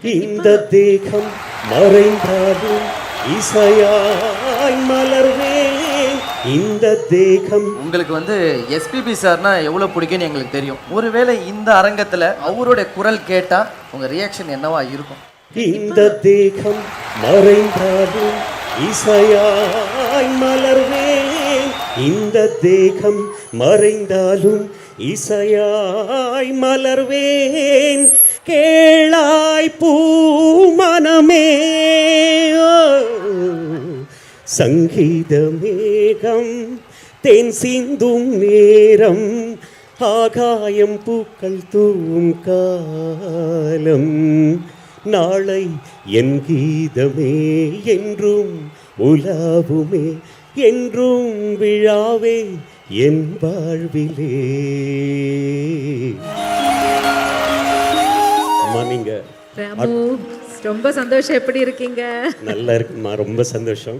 இந்த தேகம் மறைந்தாலும் இசையாய் மலர்வேன். இந்த தேகம் உங்களுக்கு எஸ்பிபி சார்னா எவ்வளவு பிடிக்கும்னு எங்களுக்கு தெரியும். ஒருவேளை இந்த அரங்கத்துல அவருடைய குரல் கேட்டா உங்க ரியாக்ஷன் என்னவா இருக்கும்? இந்த தேகம் மறைந்தாலும் இசையாய் மலர்வேன். இந்த தேகம் மறைந்தாலும் இசையாய் மலர்வேன். கேளாய் பூமனமே சங்கீத மேகம் தேன் சிந்தும் நேரம் ஆகாயம் பூக்கள் தூவும் காலம். நாளை என் கீதமே என்றும் உலாவுமே என்றும் விழாவே என் வாழ்விலே. நீங்க ராமு ரொம்ப சந்தோஷம். எப்படி இருக்கீங்க? நல்லா இருக்குமா? ரொம்ப சந்தோஷம்.